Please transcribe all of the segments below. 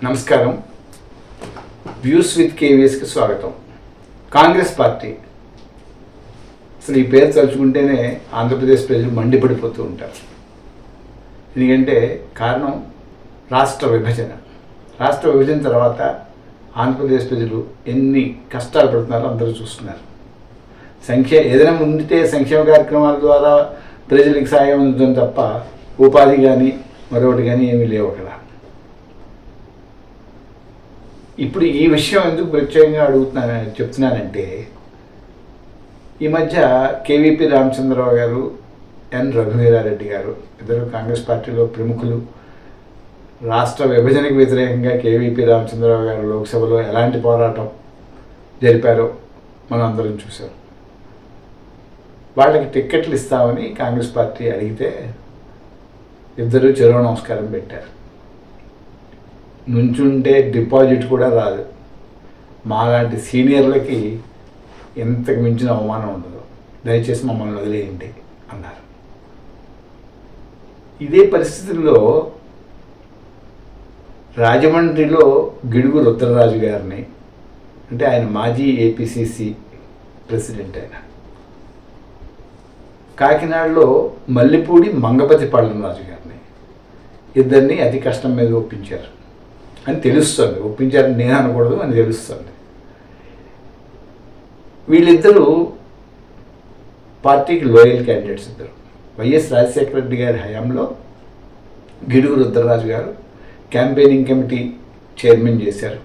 నమస్కారం. Views with కేవీఎస్కి స్వాగతం. Congress party అసలు ఈ పేరు తలుచుకుంటేనే ఆంధ్రప్రదేశ్ ప్రజలు మండిపడిపోతూ ఉంటారు. ఎందుకంటే కారణం రాష్ట్ర విభజన తర్వాత ఆంధ్రప్రదేశ్ ప్రజలు ఎన్ని కష్టాలు పడుతున్నారో అందరూ చూస్తున్నారు. ఏదైనా ముందుతే సంక్షేమ కార్యక్రమాల ద్వారా ప్రజలకు సాయం అందుతుంది తప్ప ఉపాధి కానీ మరొకటి కానీ ఏమీ లేవు అక్కడ. ఇప్పుడు ఈ విషయం ఎందుకు ప్రత్యేకంగా చెప్తున్నానంటే ఈ మధ్య కేవీపీ రామచంద్రరావు గారు, ఎన్ రఘువీరారెడ్డి గారు ఇద్దరు కాంగ్రెస్ పార్టీలో ప్రముఖులు. రాష్ట్ర విభజనకు వ్యతిరేకంగా కేవీపీ రామచంద్రరావు గారు లోక్సభలో ఎలాంటి పోరాటం జరిపారో మనం అందరం చూసాం. వాళ్ళకి టిక్కెట్లు ఇస్తామని కాంగ్రెస్ పార్టీ అడిగితే ఇద్దరు చెరో నమస్కారం పెట్టారు. నుంచుంటే డిపాజిట్ కూడా రాదు, మాలాంటి సీనియర్లకి ఎంతకు మించిన అవమానం ఉండదు, దయచేసి మమ్మల్ని వదిలేయండి అన్నారు. ఇదే పరిస్థితుల్లో రాజమండ్రిలో గిడుగు రుద్రరాజు గారిని, అంటే ఆయన మాజీ ఏపీసీసీ ప్రెసిడెంట్, ఆయన కాకినాడలో మల్లిపూడి మంగపతి పళ్ళంరాజు గారిని, ఇద్దరిని అతి కష్టం మీద ఒప్పించారు అని తెలుస్తుంది. ఒప్పించారని నేను అనకూడదు అని తెలుస్తుంది. వీళ్ళిద్దరూ పార్టీకి లోయల్ క్యాండిడేట్స్ ఇద్దరు. వైఎస్ రాజశేఖర రెడ్డి గారి హయాంలో గిడుగు రుద్రరాజు గారు క్యాంపెయినింగ్ కమిటీ చైర్మన్ చేశారు.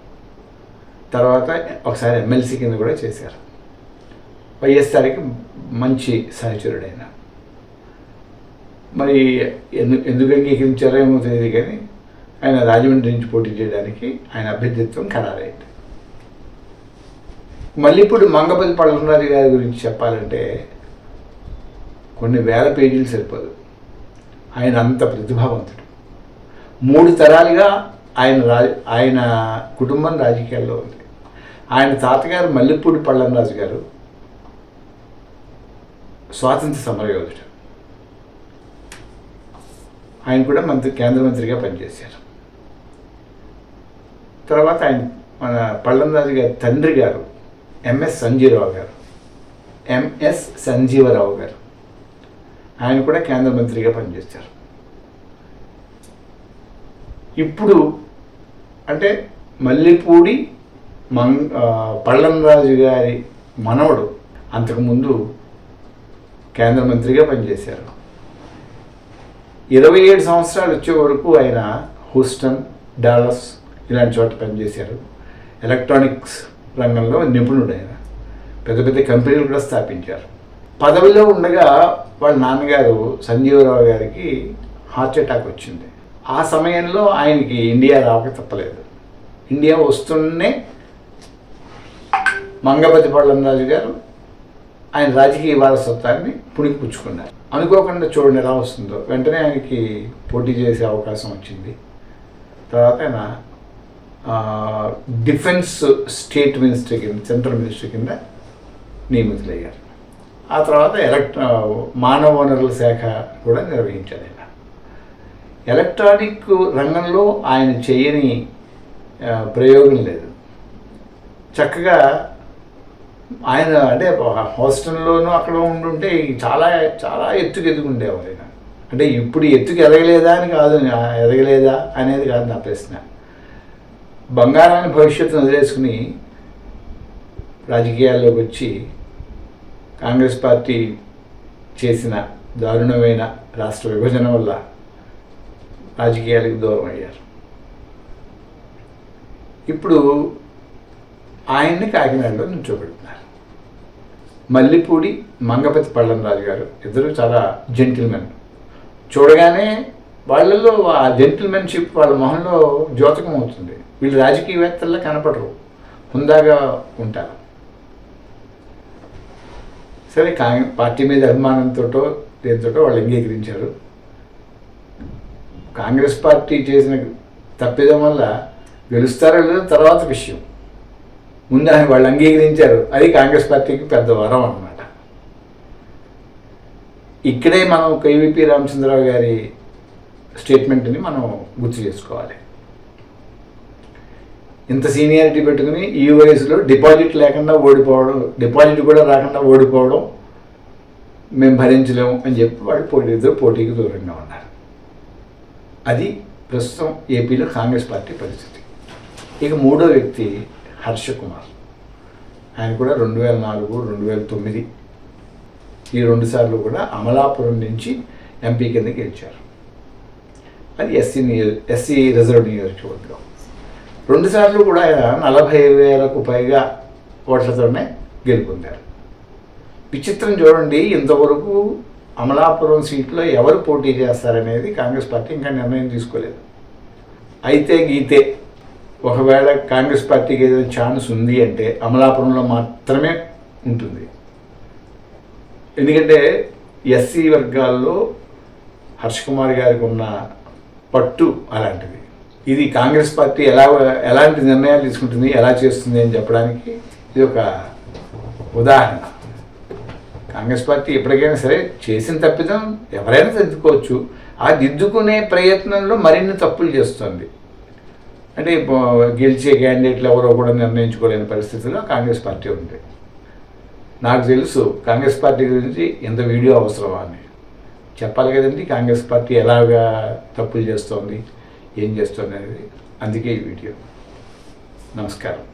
తర్వాత ఒకసారి ఎమ్మెల్సీ కింద కూడా చేశారు. వైఎస్ఆర్కి మంచి సహచరుడైన. మరి ఎందుకు అంగీకరించారో ఏమో తెలియదు, కానీ ఆయన రాజమండ్రి నుంచి పోటీ చేయడానికి ఆయన అభ్యర్థిత్వం ఖరారైంది. మళ్ళీ ఇప్పుడు మంగపతి పళ్ళంరాజు గారి గురించి చెప్పాలంటే కొన్ని వేల పేజీలు సరిపోదు. ఆయన అంత ప్రతిభావంతుడు. 3 తరాలుగా ఆయన కుటుంబం రాజకీయాల్లో ఉంది. ఆయన తాతగారు మల్లిపూడి పళ్ళంరాజు గారు స్వాతంత్ర సమరయోధుడు. ఆయన కూడా కేంద్ర మంత్రిగా పనిచేశారు. తర్వాత ఆయన మన పళ్ళంరాజు గారి తండ్రి గారు ఎంఎస్ సంజీవరావు గారు ఆయన కూడా కేంద్ర మంత్రిగా పనిచేశారు. ఇప్పుడు అంటే మల్లిపూడి పళ్ళంరాజు గారి మనవడు అంతకుముందు కేంద్ర మంత్రిగా పనిచేశారు. 27 సంవత్సరాలు వచ్చే వరకు ఆయన హూస్టన్, డాలస్ ఇలాంటి చోట పనిచేశారు. ఎలక్ట్రానిక్స్ రంగంలో నిపుణుడు. ఆయన పెద్ద పెద్ద కంపెనీలు కూడా స్థాపించారు. పదవిలో ఉండగా వాళ్ళ నాన్నగారు సంజీవరావు గారికి హార్ట్ అటాక్ వచ్చింది. ఆ సమయంలో ఆయనకి ఇండియా రాక తప్పలేదు. ఇండియా వస్తూనే మంగపతి పళ్ళంరాజు గారు ఆయన రాజకీయ వారసత్వాన్ని పుణికిపుచ్చుకున్నారు. అనుకోకుండా చూడండి ఎలా వస్తుందో. వెంటనే ఆయనకి పోటీ చేసే అవకాశం వచ్చింది. తర్వాత ఆయన డిఫెన్స్ స్టేట్ మినిస్టర్ కింద, సెంట్రల్ మినిస్టర్ కింద నియమితులయ్యారు. ఆ తర్వాత మానవ వనరుల శాఖ కూడా నిర్వహించారు. ఆయన ఎలక్ట్రానిక్ రంగంలో ఆయన చేయని ప్రయోగం లేదు. చక్కగా ఆయన అంటే హాస్టల్లోనూ అక్కడ ఉండుంటే చాలా చాలా ఎత్తుకు ఎదుగుండేవారు ఆయన. అంటే ఇప్పుడు ఎత్తుకు ఎదగలేదా అని కాదు, ఎదగలేదా అనేది కాదు నా ప్రశ్న. బంగారాన్ని భవిష్యత్తును వదిలేసుకుని రాజకీయాల్లోకి వచ్చి కాంగ్రెస్ పార్టీ చేసిన దారుణమైన రాష్ట్ర విభజన వల్ల రాజకీయాలకు దూరం అయ్యారు. ఇప్పుడు ఆయన్ని కాకినాడలో నుంచోబెడుతున్నారు. మల్లిపూడి మంగపతి పళ్ళంరాజు గారు ఇద్దరు చాలా జెంటిల్మెన్. చూడగానే వాళ్ళల్లో ఆ జెంటిల్మెన్షిప్ వాళ్ళ మొహంలో ద్యోతకం అవుతుంది. వీళ్ళు రాజకీయవేత్తల్లో కనపడరు, హుందాగా ఉంటారు. సరే, పార్టీ మీద అభిమానంతో దేంతో వాళ్ళు అంగీకరించారు. కాంగ్రెస్ పార్టీ చేసిన తప్పిదం వల్ల గెలుస్తారో లేదో తర్వాత విషయం. ముందు ఆయన వాళ్ళు అంగీకరించారు. అది కాంగ్రెస్ పార్టీకి పెద్ద వరం అన్నమాట. ఇక్కడే మనం కేవీపీ రామచంద్రరావు గారి స్టేట్మెంట్ని మనం గుర్తు చేసుకోవాలి. ఇంత సీనియారిటీ పెట్టుకుని ఈ వయసులో డిపాజిట్ లేకుండా ఓడిపోవడం, డిపాజిట్ కూడా రాకుండా ఓడిపోవడం మేము భరించలేము అని చెప్పి వాళ్ళు ఇద్దరు పోటీకి దూరంగా ఉన్నారు. అది ప్రస్తుతం ఏపీలో కాంగ్రెస్ పార్టీ పరిస్థితి. ఇక మూడో వ్యక్తి హర్ష కుమార్. ఆయన కూడా 2004, 2009 ఈ 2 సార్లు కూడా అమలాపురం నుంచి ఎంపీ కింద గెలిచారు. అది ఎస్సీ రిజర్వ్ నియోజకవర్గం. 2 సార్లు కూడా ఆయన 40,000కు పైగా ఓట్లతోనే గెలుపొందారు. విచిత్రం చూడండి, ఇంతవరకు అమలాపురం సీట్లో ఎవరు పోటీ చేస్తారనేది కాంగ్రెస్ పార్టీ ఇంకా నిర్ణయం తీసుకోలేదు. అయితే గీతే ఒకవేళ కాంగ్రెస్ పార్టీకి ఏదైనా ఛాన్స్ ఉంది అంటే అమలాపురంలో మాత్రమే ఉంటుంది. ఎందుకంటే ఎస్సీ వర్గాల్లో హర్ష్ కుమార్ గారికి ఉన్న పట్టు అలాంటిది. ఇది కాంగ్రెస్ పార్టీ ఎలాంటి నిర్ణయాలు తీసుకుంటుంది, ఎలా చేస్తుంది అని చెప్పడానికి ఇది ఒక ఉదాహరణ. కాంగ్రెస్ పార్టీ ఎప్పటికైనా సరే చేసిన తప్పిదం ఎవరైనా దిద్దుకోవచ్చు. ఆ దిద్దుకునే ప్రయత్నంలో మరిన్ని తప్పులు చేస్తుంది. అంటే గెలిచే క్యాండిడేట్లు ఎవరో కూడా నిర్ణయించుకోలేని పరిస్థితుల్లో కాంగ్రెస్ పార్టీ ఉంది. నాకు తెలుసు కాంగ్రెస్ పార్టీ గురించి ఎంత వీడియో అవసరమా అని చెప్పాలి కదండి. కాంగ్రెస్ పార్టీ ఎలాగా తప్పులు చేస్తోంది, ఏం చేస్తుంది అనేది. అందుకే ఈ వీడియో. నమస్కారం.